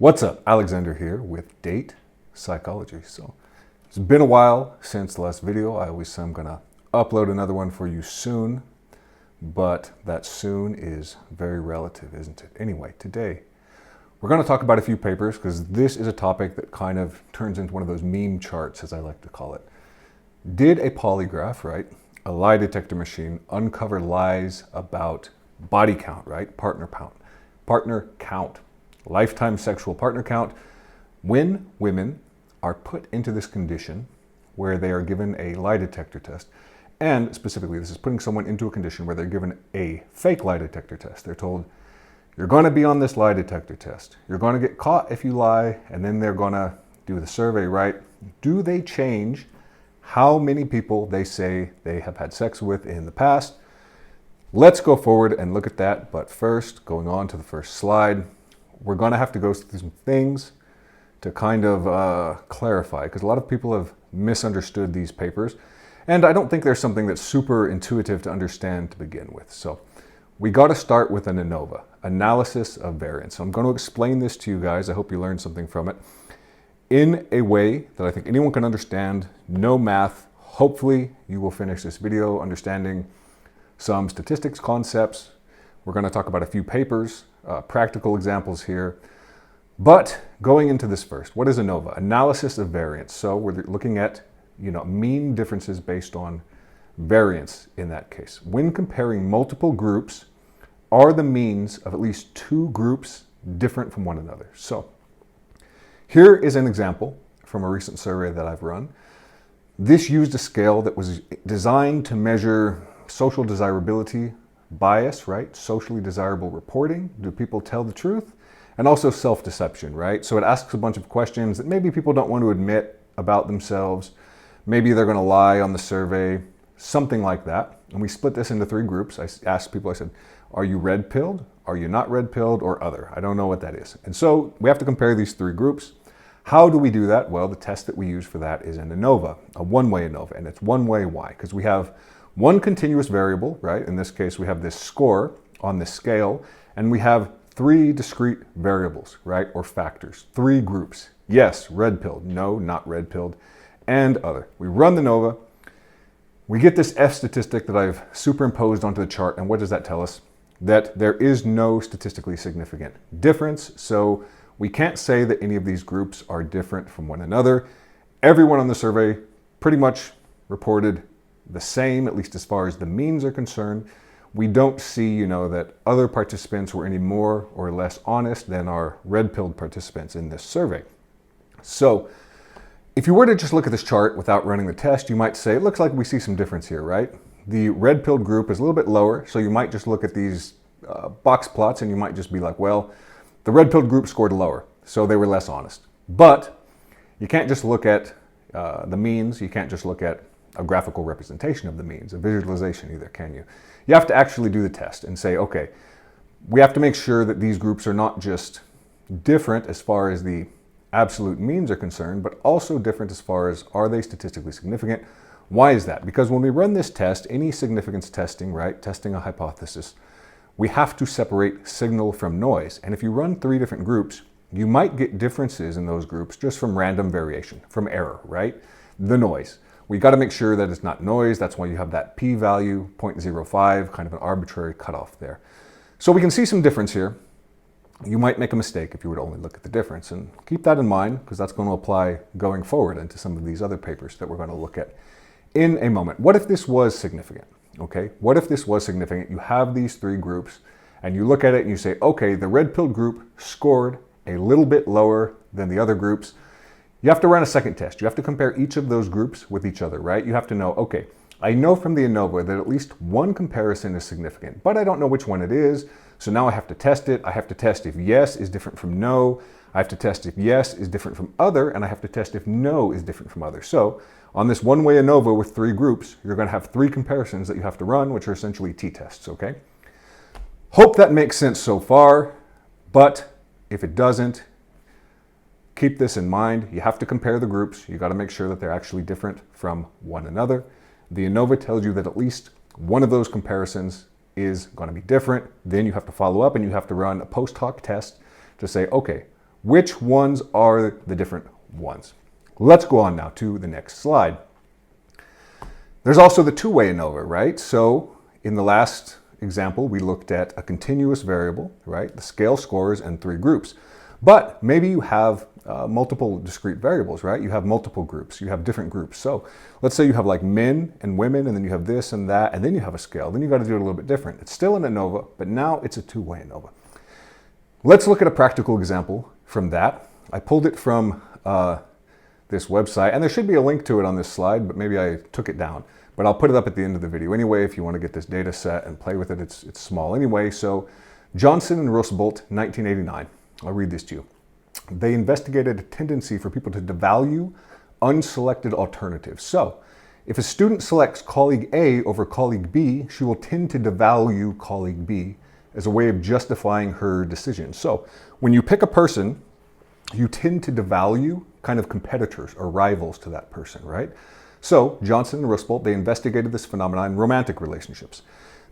What's up? Alexander here with Date Psychology. So it's been a while since the last video. I always say I'm gonna upload another one for you soon, but that soon is very relative, isn't it? Anyway, today we're gonna talk about a few papers because this is a topic that kind of turns into one of those meme charts, as I like to call it. Did a polygraph, right, a lie detector machine, uncover lies about body count, right, partner count, lifetime sexual partner count, when women are put into this condition where they are given a lie detector test? And specifically, this is putting someone into a condition where they're given a fake lie detector test. They're told, you're going to be on this lie detector test. You're going to get caught if you lie, and then they're going to do the survey, right? Do they change how many people they say they have had sex with in the past? Let's go forward and look at that. But first, going on to the first slide, we're going to have to go through some things to kind of clarify, because a lot of people have misunderstood these papers. And I don't think there's something that's super intuitive to understand to begin with. So we got to start with an ANOVA, analysis of variance. So I'm going to explain this to you guys. I hope you learned something from it in a way that I think anyone can understand. No math. Hopefully you will finish this video understanding some statistics concepts. We're going to talk about a few papers, practical examples here. But going into this first, what is ANOVA? Analysis of variance. So we're looking at, mean differences based on variance in that case. When comparing multiple groups, are the means of at least two groups different from one another? So here is an example from a recent survey that I've run. This used a scale that was designed to measure social desirability bias, right? Socially desirable reporting. Do people tell the truth? And also self-deception, right? So it asks a bunch of questions that maybe people don't want to admit about themselves. Maybe they're going to lie on the survey, something like that. And we split this into three groups. I asked people, I said, are you red-pilled? Are you not red-pilled, or other? I don't know what that is. And so we have to compare these three groups. How do we do that? Well, the test that we use for that is an ANOVA, a one-way ANOVA. And it's one-way why? Because we have one continuous variable, right? In this case, we have this score on this scale, and we have three discrete variables, right? Or factors, three groups. Yes, red-pilled. No, not red-pilled, and other. We run the ANOVA. We get this F statistic that I've superimposed onto the chart. And what does that tell us? That there is no statistically significant difference. So we can't say that any of these groups are different from one another. Everyone on the survey pretty much reported the same, at least as far as the means are concerned. We don't see, that other participants were any more or less honest than our red-pilled participants in this survey. So if you were to just look at this chart without running the test, you might say, it looks like we see some difference here, right? The red-pilled group is a little bit lower, so you might just look at these box plots and you might just be like, well, the red-pilled group scored lower, so they were less honest. But you can't just look at the means. You can't just look at a graphical representation of the means, a visualization either, can you? You have to actually do the test and say, okay, we have to make sure that these groups are not just different as far as the absolute means are concerned, but also different as far as, are they statistically significant? Why is that? Because when we run this test, any significance testing, right, testing a hypothesis, we have to separate signal from noise. And if you run three different groups, you might get differences in those groups just from random variation, from error, right? The noise. We got to make sure that it's not noise. That's why you have that p-value, 0.05, kind of an arbitrary cutoff there. So we can see some difference here. You might make a mistake if you would only look at the difference, and keep that in mind because that's going to apply going forward into some of these other papers that we're going to look at in a moment. What if this was significant? Okay, what if this was significant? You have these three groups and you look at it and you say, okay, the red-pilled group scored a little bit lower than the other groups. You have to run a second test. You have to compare each of those groups with each other, right? You have to know, okay, I know from the ANOVA that at least one comparison is significant, but I don't know which one it is. So now I have to test it. I have to test if yes is different from no. I have to test if yes is different from other, and I have to test if no is different from other. So on this one-way ANOVA with three groups, you're going to have three comparisons that you have to run, which are essentially t-tests, okay? Hope that makes sense so far, but if it doesn't, keep this in mind. You have to compare the groups. You got to make sure that they're actually different from one another. The ANOVA tells you that at least one of those comparisons is going to be different. Then you have to follow up and you have to run a post hoc test to say, okay, Which ones are the different ones? Let's go on now to the next slide. There's also the two-way ANOVA, right? So in the last example, we looked at a continuous variable, right? The scale scores and 3 groups. But maybe you have multiple discrete variables, right? You have multiple groups, you have different groups. So let's say you have like men and women, and then you have this and that, and then you have a scale. Then you got to do it a little bit different. It's still an ANOVA, but now it's a two-way ANOVA. Let's look at a practical example from that. I pulled it from this website, and there should be a link to it on this slide, but maybe I took it down. But I'll put it up at the end of the video anyway if you want to get this data set and play with it. It's small anyway. So Johnson and Rusbolt, 1989. I'll read this to you. They investigated a tendency for people to devalue unselected alternatives. So if a student selects colleague A over colleague B, she will tend to devalue colleague B as a way of justifying her decision. So when you pick a person, you tend to devalue kind of competitors or rivals to that person, right? So Johnson and Rusbolt, they investigated this phenomenon in romantic relationships.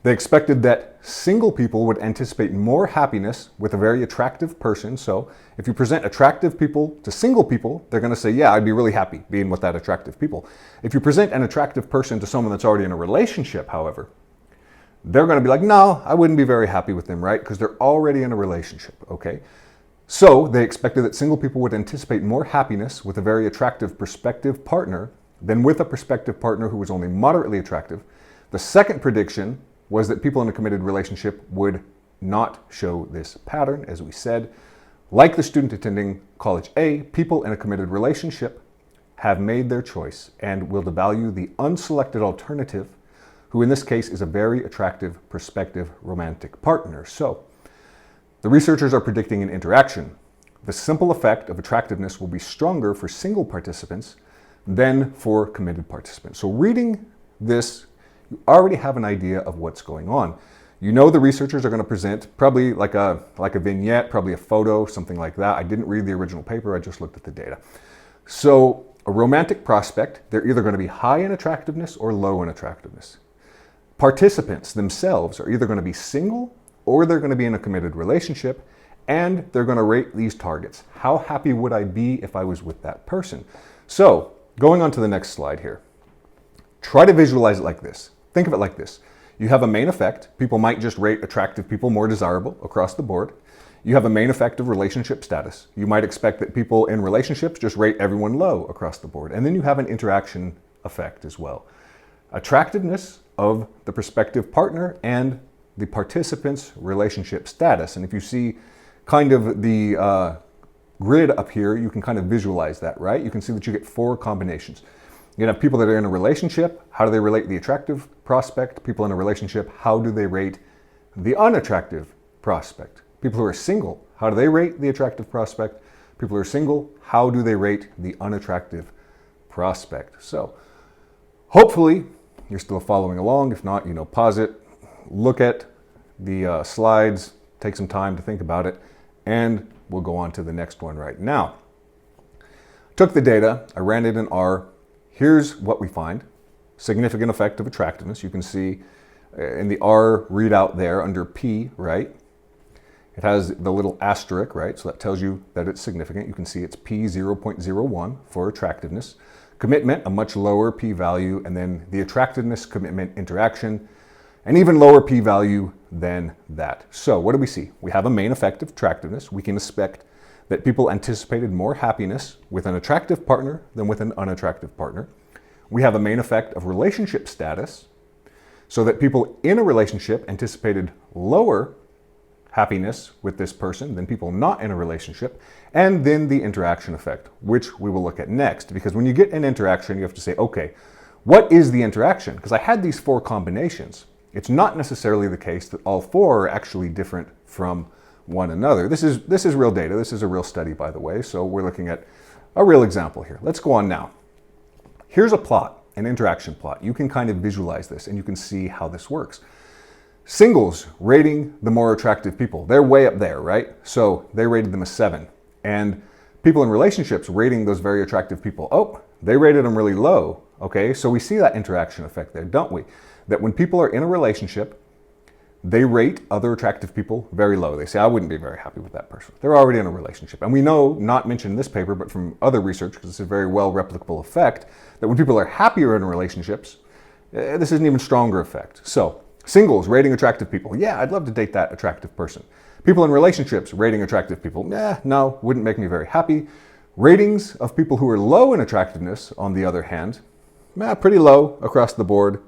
They expected that single people would anticipate more happiness with a very attractive person. So if you present attractive people to single people, they're going to say, yeah, I'd be really happy being with that attractive people. If you present an attractive person to someone that's already in a relationship, however, they're going to be like, no, I wouldn't be very happy with them, right? Because they're already in a relationship, okay? So they expected that single people would anticipate more happiness with a very attractive prospective partner than with a prospective partner who was only moderately attractive. The second prediction was that people in a committed relationship would not show this pattern, as we said. Like the student attending college A, people in a committed relationship have made their choice and will devalue the unselected alternative, who in this case is a very attractive prospective romantic partner. So the researchers are predicting an interaction. The simple effect of attractiveness will be stronger for single participants than for committed participants. So reading this, you already have an idea of what's going on. You know the researchers are going to present probably like a vignette, probably a photo, something like that. I didn't read the original paper, I just looked at the data. So a romantic prospect, they're either going to be high in attractiveness or low in attractiveness. Participants themselves are either going to be single or they're going to be in a committed relationship, and they're going to rate these targets. How happy would I be if I was with that person? So going on to the next slide here. Try to visualize it like this. Think of it like this. You have a main effect. People might just rate attractive people more desirable across the board. You have a main effect of relationship status. You might expect that people in relationships just rate everyone low across the board. And then you have an interaction effect as well. Attractiveness of the prospective partner and the participant's relationship status. And if you see kind of the grid up here, you can kind of visualize that, right? You can see that you get 4 combinations. You have people that are in a relationship. How do they rate the attractive prospect? People in a relationship, how do they rate the unattractive prospect? People who are single, how do they rate the attractive prospect? People who are single, how do they rate the unattractive prospect? So hopefully you're still following along. If not, pause it, look at the slides, take some time to think about it, and we'll go on to the next one right now. Took the data, I ran it in R. Here's what we find. Significant effect of attractiveness. You can see in the R readout there under P, right? It has the little asterisk, right? So that tells you that it's significant. You can see it's P 0.01 for attractiveness. Commitment, a much lower P value, and then the attractiveness, commitment, interaction, an even lower P value than that. So what do we see? We have a main effect of attractiveness. We can expect that people anticipated more happiness with an attractive partner than with an unattractive partner. We have a main effect of relationship status, so that people in a relationship anticipated lower happiness with this person than people not in a relationship. And then the interaction effect, which we will look at next. Because when you get an interaction, you have to say, okay, what is the interaction? Because I had these 4 combinations. It's not necessarily the case that all 4 are actually different from one another. This is real data. This is a real study, by the way. So we're looking at a real example here. Let's go on now. Here's a plot, an interaction plot. You can kind of visualize this and you can see how this works. Singles rating the more attractive people. They're way up there, right? So they rated them a 7. And people in relationships rating those very attractive people, oh, they rated them really low. Okay, so we see that interaction effect there, don't we? That when people are in a relationship, they rate other attractive people very low. They say, I wouldn't be very happy with that person. They're already in a relationship. And we know, not mentioned in this paper, but from other research, because it's a very well replicable effect, that when people are happier in relationships, this is an even stronger effect. So, singles rating attractive people. Yeah, I'd love to date that attractive person. People in relationships rating attractive people. No, wouldn't make me very happy. Ratings of people who are low in attractiveness, on the other hand, pretty low across the board.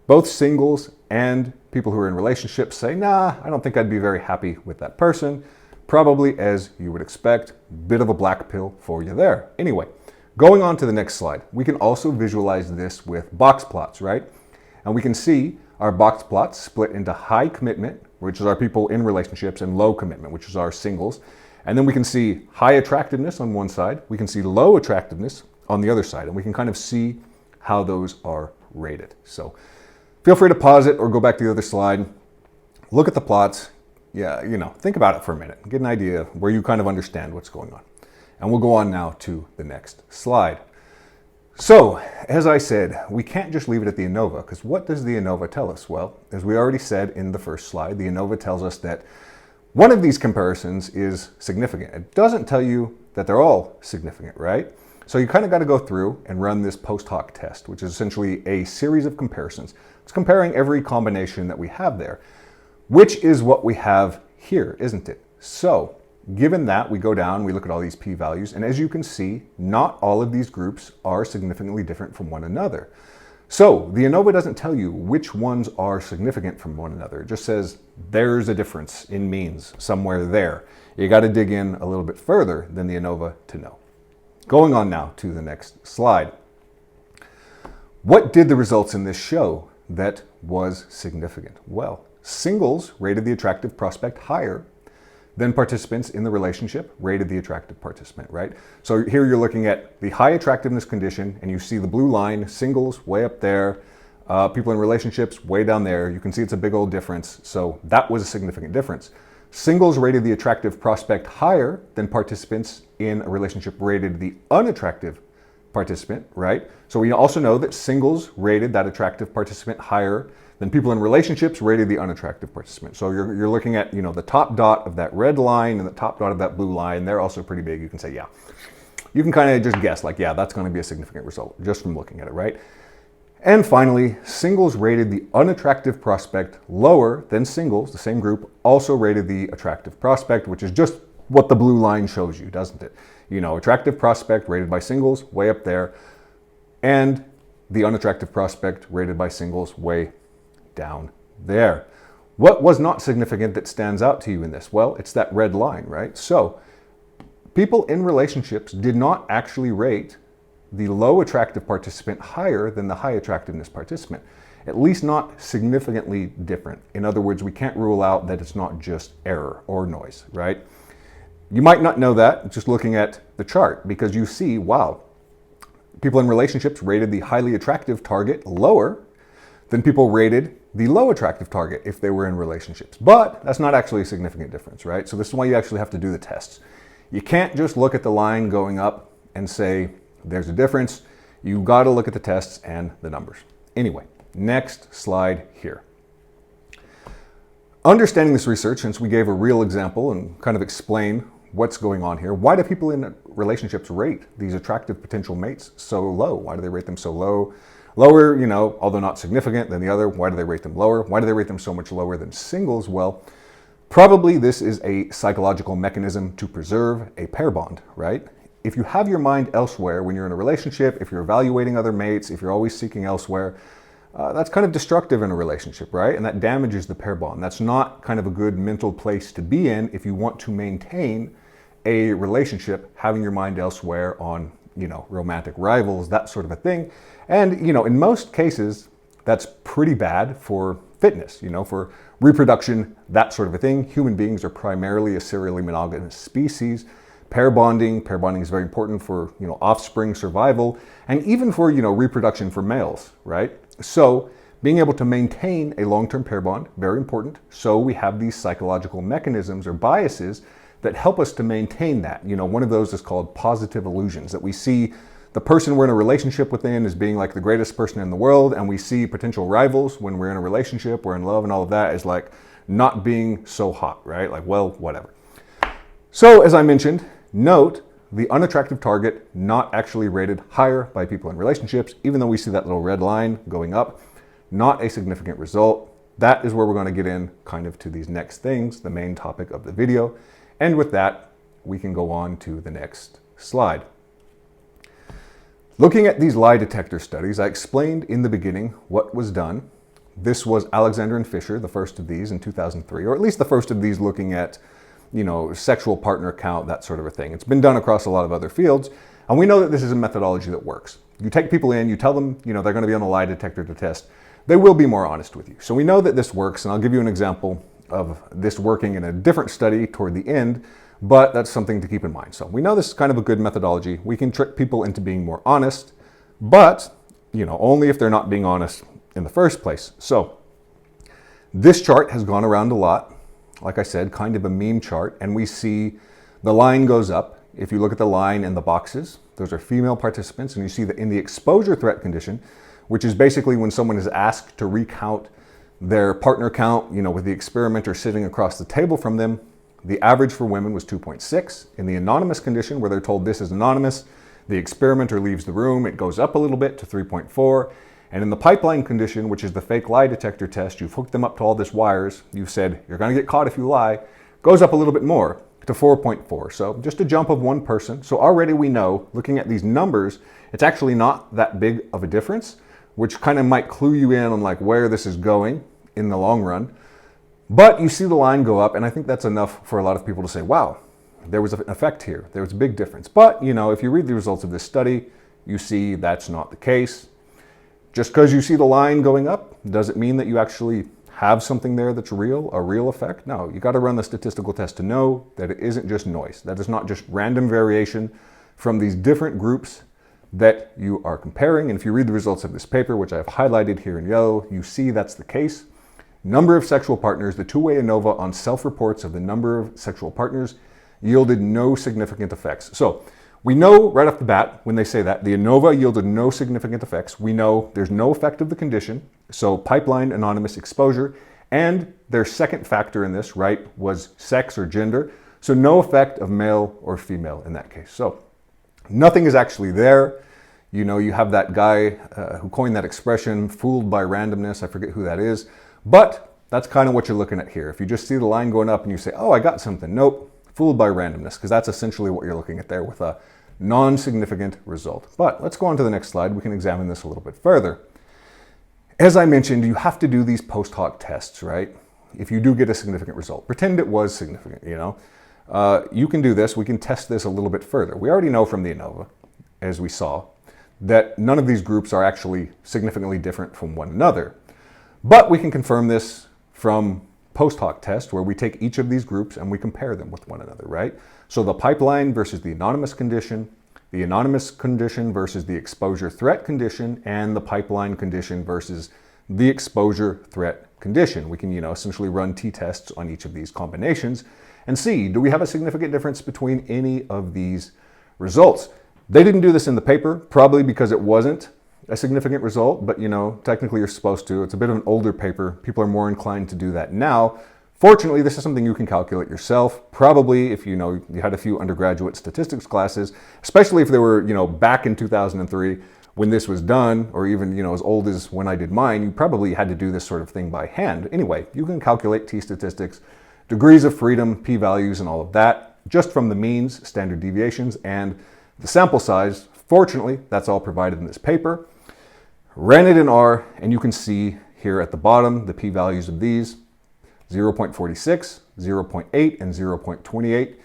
Both singles and people who are in relationships say, I don't think I'd be very happy with that person. Probably, as you would expect, bit of a black pill for you there. Anyway, going on to the next slide, we can also visualize this with box plots, right? And we can see our box plots split into high commitment, which is our people in relationships, and low commitment, which is our singles. And then we can see high attractiveness on one side, we can see low attractiveness on the other side, and we can kind of see how those are rated. So feel free to pause it or go back to the other slide, look at the plots, think about it for a minute, get an idea where you kind of understand what's going on. And we'll go on now to the next slide. So, as I said, we can't just leave it at the ANOVA, because what does the ANOVA tell us? Well, as we already said in the first slide, the ANOVA tells us that one of these comparisons is significant. It doesn't tell you that they're all significant, right? So you kind of got to go through and run this post hoc test, which is essentially a series of comparisons. It's comparing every combination that we have there, which is what we have here, isn't it? So, given that, we go down, we look at all these p-values, and as you can see, not all of these groups are significantly different from one another. So, the ANOVA doesn't tell you which ones are significant from one another. It just says there's a difference in means somewhere there. You got to dig in a little bit further than the ANOVA to know. Going on now to the next slide. What did the results in this show that was significant? Well, singles rated the attractive prospect higher than participants in the relationship rated the attractive participant, right? So here you're looking at the high attractiveness condition, and you see the blue line, singles way up there, people in relationships way down there. You can see it's a big old difference. So that was a significant difference. Singles rated the attractive prospect higher than participants in a relationship rated the unattractive participant, right? So we also know that singles rated that attractive participant higher than people in relationships rated the unattractive participant. So you're looking at, the top dot of that red line and the top dot of that blue line. They're also pretty big. You can say, you can kind of just guess that's going to be a significant result just from looking at it, right? And finally, singles rated the unattractive prospect lower than singles, the same group, also rated the attractive prospect, which is just what the blue line shows you, doesn't it? Attractive prospect rated by singles way up there, and the unattractive prospect rated by singles way down there. What was not significant that stands out to you in this? Well, it's that red line, right? So people in relationships did not actually rate the low attractive participant higher than the high attractiveness participant, at least not significantly different. In other words, we can't rule out that it's not just error or noise, right? You might not know that just looking at the chart, because you see, people in relationships rated the highly attractive target lower than people rated the low attractive target if they were in relationships. But that's not actually a significant difference, right? So this is why you actually have to do the tests. You can't just look at the line going up and say there's a difference. You got to look at the tests and the numbers. Anyway, next slide here. Understanding this research, since we gave a real example and kind of explain what's going on here, why do people in relationships rate these attractive potential mates so low? Why do they rate them so low? Lower, although not significant than the other. Why do they rate them lower? Why do they rate them so much lower than singles? Well, probably this is a psychological mechanism to preserve a pair bond, right? If you have your mind elsewhere when you're in a relationship, if you're evaluating other mates, if you're always seeking elsewhere, that's kind of destructive in a relationship, right? And that damages the pair bond. That's not kind of a good mental place to be in if you want to maintain a relationship, having your mind elsewhere on, romantic rivals, that sort of a thing. And, in most cases, that's pretty bad for fitness, for reproduction, that sort of a thing. Human beings are primarily a serially monogamous species. Pair bonding is very important for, offspring survival, and even for, reproduction for males, right? So being able to maintain a long-term pair bond, very important. So we have these psychological mechanisms or biases that help us to maintain that. One of those is called positive illusions, that we see the person we're in a relationship within as being like the greatest person in the world, and we see potential rivals when we're in a relationship, we're in love and all of that is like not being so hot, right? Like, well, whatever. So as I mentioned, note the unattractive target not actually rated higher by people in relationships, even though we see that little red line going up, not a significant result. That is where we're going to get in kind of to these next things, the main topic of the video. And with that, we can go on to the next slide. Looking at these lie detector studies, I explained in the beginning what was done. This was Alexander and Fisher, the first of these in 2003, or at least the first of these looking at, sexual partner count, that sort of a thing. It's been done across a lot of other fields, and we know that this is a methodology that works. You take people in, you tell them, they're going to be on the lie detector to test. They will be more honest with you. So we know that this works, and I'll give you an example of this working in a different study toward the end, but that's something to keep in mind. So we know this is kind of a good methodology. We can trick people into being more honest, but only if they're not being honest in the first place. So this chart has gone around a lot. Like I said, kind of a meme chart, and we see the line goes up. If you look at the line in the boxes, those are female participants, and you see that in the exposure threat condition, which is basically when someone is asked to recount their partner count, with the experimenter sitting across the table from them, the average for women was 2.6. In the anonymous condition, where they're told this is anonymous, the experimenter leaves the room, it goes up a little bit to 3.4. And in the pipeline condition, which is the fake lie detector test, you've hooked them up to all this wires, you've said, you're going to get caught if you lie, goes up a little bit more to 4.4. So just a jump of one person. So already we know, looking at these numbers, it's actually not that big of a difference, which kind of might clue you in on like where this is going in the long run. But you see the line go up, and I think that's enough for a lot of people to say, wow, there was an effect here. There was a big difference. But, if you read the results of this study, you see that's not the case. Just because you see the line going up, does it mean that you actually have something there that's real, a real effect? No, you got to run the statistical test to know that it isn't just noise. That is not just random variation from these different groups that you are comparing. And if you read the results of this paper, which I have highlighted here in yellow, you see that's the case. Number of sexual partners, the two-way ANOVA on self-reports of the number of sexual partners yielded no significant effects. So we know right off the bat when they say that the ANOVA yielded no significant effects. We know there's no effect of the condition. So pipeline anonymous exposure, and their second factor in this, right, was sex or gender. So no effect of male or female in that case. So nothing is actually there. You have that guy who coined that expression, fooled by randomness. I forget who that is. But that's kind of what you're looking at here. If you just see the line going up and you say, oh, I got something. Nope, fooled by randomness, because that's essentially what you're looking at there with a non-significant result. But let's go on to the next slide. We can examine this a little bit further. As I mentioned, you have to do these post hoc tests, right? If you do get a significant result, pretend it was significant, you can do this. We can test this a little bit further. We already know from the ANOVA, as we saw, that none of these groups are actually significantly different from one another. But we can confirm this from post hoc test, where we take each of these groups and we compare them with one another, right? So the pipeline versus the anonymous condition versus the exposure threat condition, and the pipeline condition versus the exposure threat condition. We can, essentially run t-tests on each of these combinations and see, do we have a significant difference between any of these results? They didn't do this in the paper, probably because it wasn't a significant result, but technically you're supposed to. It's a bit of an older paper. People are more inclined to do that now. Fortunately, this is something you can calculate yourself. Probably if you had a few undergraduate statistics classes, especially if they were back in 2003 when this was done, or even as old as when I did mine, you probably had to do this sort of thing by hand. Anyway, you can calculate t-statistics, degrees of freedom, p-values, and all of that just from the means, standard deviations, and the sample size. Fortunately, that's all provided in this paper. Ran it in R, and you can see here at the bottom the p-values of these, 0.46, 0.8, and 0.28.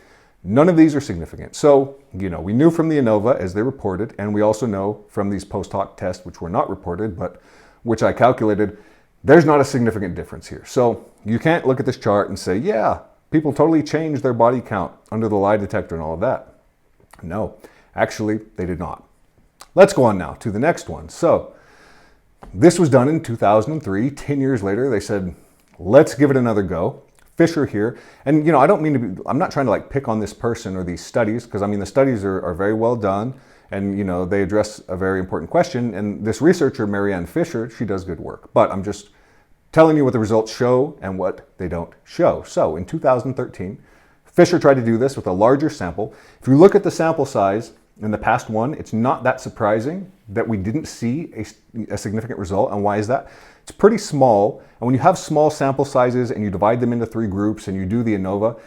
None of these are significant. So, we knew from the ANOVA as they reported, and we also know from these post hoc tests, which were not reported, but which I calculated, there's not a significant difference here. So you can't look at this chart and say, yeah, people totally changed their body count under the lie detector and all of that. No, actually, they did not. Let's go on now to the next one. So this was done in 2003. 10 years later, they said, let's give it another go. Fisher here. And, I don't mean to be, I'm not trying to pick on this person or these studies, because the studies are very well done, and, they address a very important question. And this researcher, Marianne Fisher, she does good work. But I'm just telling you what the results show and what they don't show. So in 2013, Fisher tried to do this with a larger sample. If you look at the sample size in the past one, it's not that surprising that we didn't see a significant result. And why is that? It's pretty small. And when you have small sample sizes and you divide them into 3 groups and you do the ANOVA,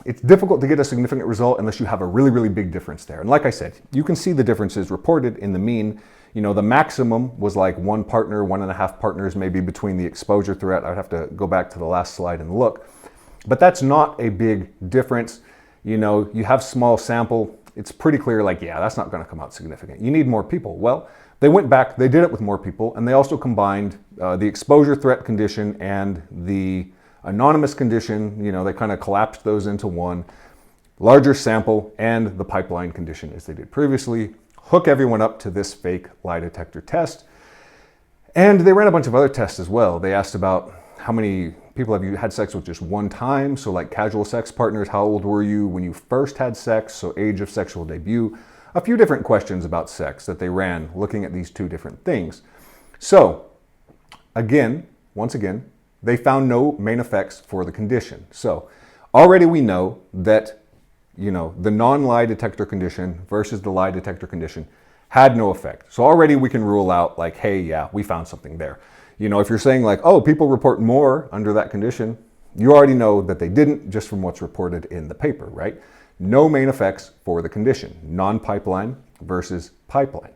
it's difficult to get a significant result unless you have a really, really big difference there. And like I said, you can see the differences reported in the mean. The maximum was like 1 partner, 1.5 partners maybe between the exposure threat. I'd have to go back to the last slide and look. But that's not a big difference. You have small sample. It's pretty clear, like, yeah, that's not going to come out significant. You need more people. Well, they went back, they did it with more people, and they also combined the exposure threat condition and the anonymous condition. They kind of collapsed those into one. Larger sample and the pipeline condition as they did previously. Hook everyone up to this fake lie detector test. And they ran a bunch of other tests as well. They asked about how many people have you had sex with just one time? So like casual sex partners, how old were you when you first had sex? So age of sexual debut. A few different questions about sex that they ran looking at these 2 different things. So once again, they found no main effects for the condition. So already we know that the non-lie detector condition versus the lie detector condition had no effect. So already we can rule out like, hey, yeah, we found something there. If you're saying like, oh, people report more under that condition, you already know that they didn't just from what's reported in the paper, right? No main effects for the condition, non-pipeline versus pipeline.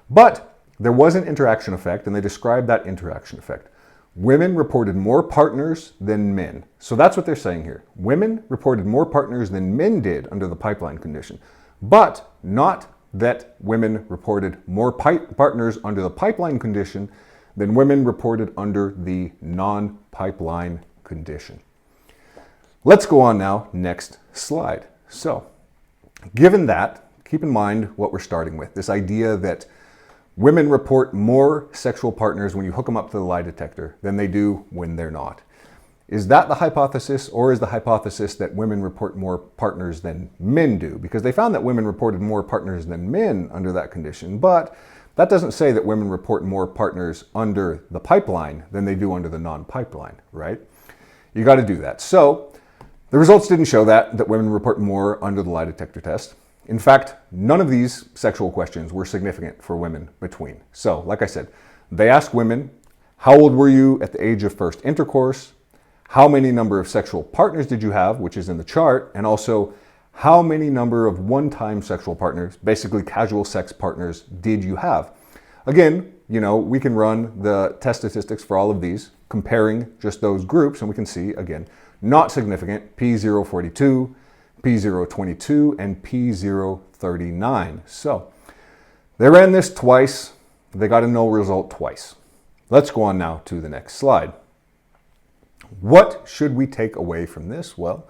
But there was an interaction effect, and they described that interaction effect. Women reported more partners than men. So that's what they're saying here. Women reported more partners than men did under the pipeline condition, but not that women reported more partners under the pipeline condition than women reported under the non-pipeline condition. Let's go on now, next slide. So, given that, keep in mind what we're starting with, this idea that women report more sexual partners when you hook them up to the lie detector than they do when they're not. Is that the hypothesis, or is the hypothesis that women report more partners than men do? Because they found that women reported more partners than men under that condition, but that doesn't say that women report more partners under the pipeline than they do under the non-pipeline, right? You got to do that. So the results didn't show that women report more under the lie detector test. In fact, none of these sexual questions were significant for women between. So, like I said, they asked women, how old were you at the age of first intercourse? How many number of sexual partners did you have, which is in the chart, and also how many number of one-time sexual partners, basically casual sex partners, did you have? Again, we can run the test statistics for all of these, comparing just those groups, and we can see, again, not significant, P042, P022, and P039. So they ran this twice. They got a no result twice. Let's go on now to the next slide. What should we take away from this? Well,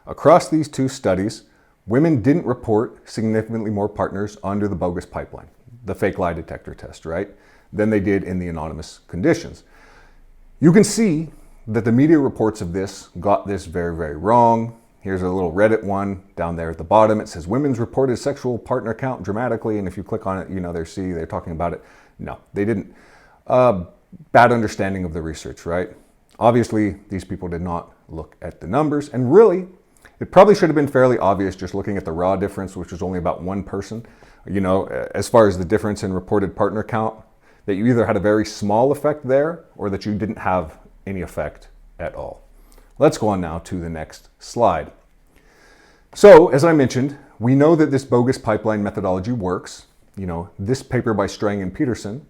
across these 2 studies, women didn't report significantly more partners under the bogus pipeline, the fake lie detector test, right, than they did in the anonymous conditions. You can see that the media reports of this got this very, very wrong. Here's a little Reddit one down there at the bottom. It says women's reported sexual partner count dramatically, and if you click on it, they're talking about it. No, they didn't. Bad understanding of the research, right? Obviously, these people did not look at the numbers, and really, it probably should have been fairly obvious just looking at the raw difference, which was only about 1 person, as far as the difference in reported partner count, that you either had a very small effect there or that you didn't have any effect at all. Let's go on now to the next slide. So, as I mentioned, we know that this bogus pipeline methodology works. This paper by Strang and Peterson,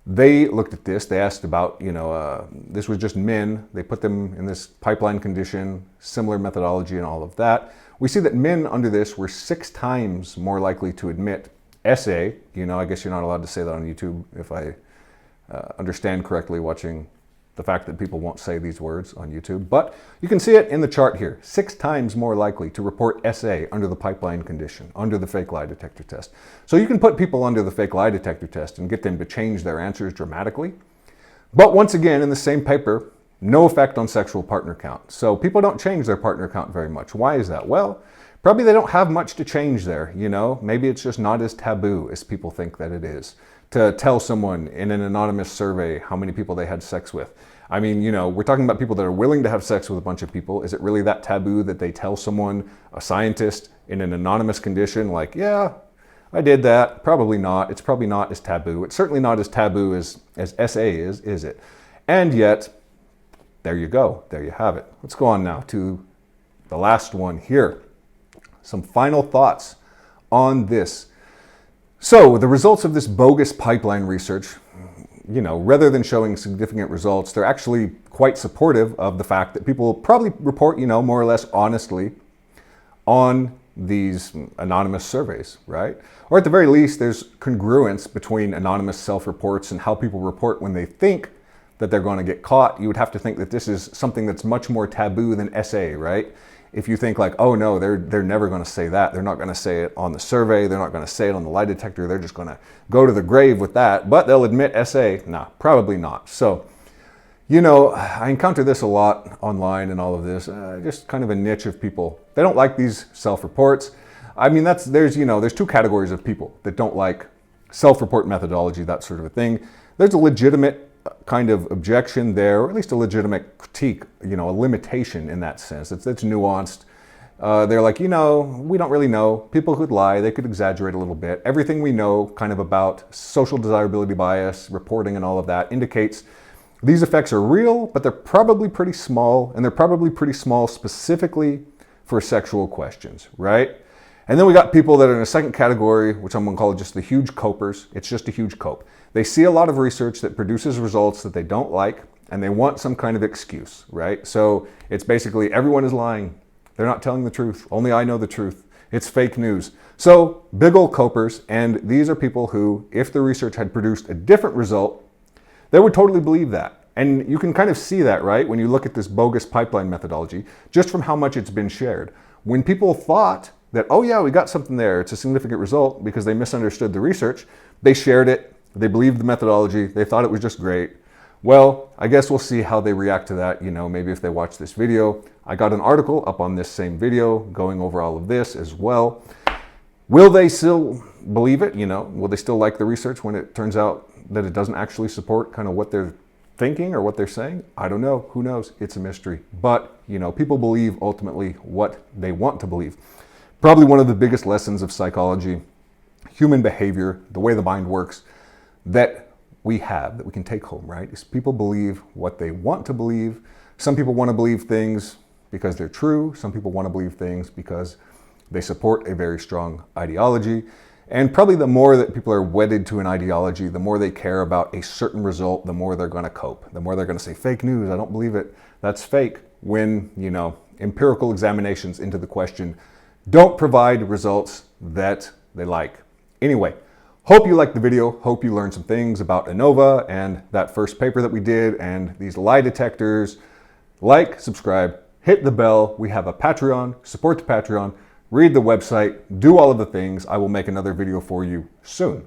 they looked at this. They asked about, this was just men. They put them in this pipeline condition, similar methodology and all of that. We see that men under this were 6 times more likely to admit SA. I guess you're not allowed to say that on YouTube if I understand correctly watching the fact that people won't say these words on YouTube. But you can see it in the chart here. 6 times more likely to report SA under the pipeline condition, under the fake lie detector test. So you can put people under the fake lie detector test and get them to change their answers dramatically. But once again, in the same paper, no effect on sexual partner count. So people don't change their partner count very much. Why is that? Well, probably they don't have much to change there. Maybe it's just not as taboo as people think that it is to tell someone in an anonymous survey how many people they had sex with. I mean, we're talking about people that are willing to have sex with a bunch of people. Is it really that taboo that they tell someone, a scientist, in an anonymous condition, like, yeah, I did that? Probably not. It's probably not as taboo. It's certainly not as taboo as SA is it? And yet, there you go. There you have it. Let's go on now to the last one here. Some final thoughts on this. So the results of this bogus pipeline research, rather than showing significant results, they're actually quite supportive of the fact that people probably report, more or less honestly on these anonymous surveys, right? Or at the very least, there's congruence between anonymous self-reports and how people report when they think that they're going to get caught. You would have to think that this is something that's much more taboo than SA, right? If you think like, oh no, they're never going to say that. They're not going to say it on the survey. They're not going to say it on the lie detector. They're just going to go to the grave with that. But they'll admit SA. Nah, probably not. So, I encounter this a lot online and all of this. Just kind of a niche of people. They don't like these self-reports. I mean, there's two categories of people that don't like self-report methodology, that sort of a thing. There's a legitimate kind of objection there, or at least a legitimate critique, a limitation in that sense. It's nuanced. They're like, we don't really know. People could lie. They could exaggerate a little bit. Everything we know kind of about social desirability bias, reporting and all of that indicates these effects are real, but they're probably pretty small, and they're probably pretty small specifically for sexual questions, right? And then we got people that are in a second category, which I'm going to call just the huge copers. It's just a huge cope. They see a lot of research that produces results that they don't like, and they want some kind of excuse, right? So it's basically everyone is lying. They're not telling the truth. Only I know the truth. It's fake news. So big old copers, and these are people who, if the research had produced a different result, they would totally believe that. And you can kind of see that, right? When you look at this bogus pipeline methodology, just from how much it's been shared. When people thought that, oh yeah, we got something there, it's a significant result because they misunderstood the research, they shared it, they believed the methodology, they thought it was just great. Well, I guess we'll see how they react to that, maybe if they watch this video. I got an article up on this same video going over all of this as well. Will they still believe it? Will they still like the research when it turns out that it doesn't actually support kind of what they're thinking or what they're saying? I don't know. Who knows? It's a mystery. But, people believe ultimately what they want to believe. Probably one of the biggest lessons of psychology, human behavior, the way the mind works, that we can take home, right? Is people believe what they want to believe. Some people want to believe things because they're true. Some people want to believe things because they support a very strong ideology. And probably the more that people are wedded to an ideology, the more they care about a certain result, the more they're going to cope. The more they're going to say, fake news, I don't believe it. That's fake. When, empirical examinations into the question don't provide results that they like. Anyway, hope you liked the video. Hope you learned some things about ANOVA and that first paper that we did and these lie detectors. Like, subscribe, hit the bell. We have a Patreon. Support the Patreon. Read the website. Do all of the things. I will make another video for you soon.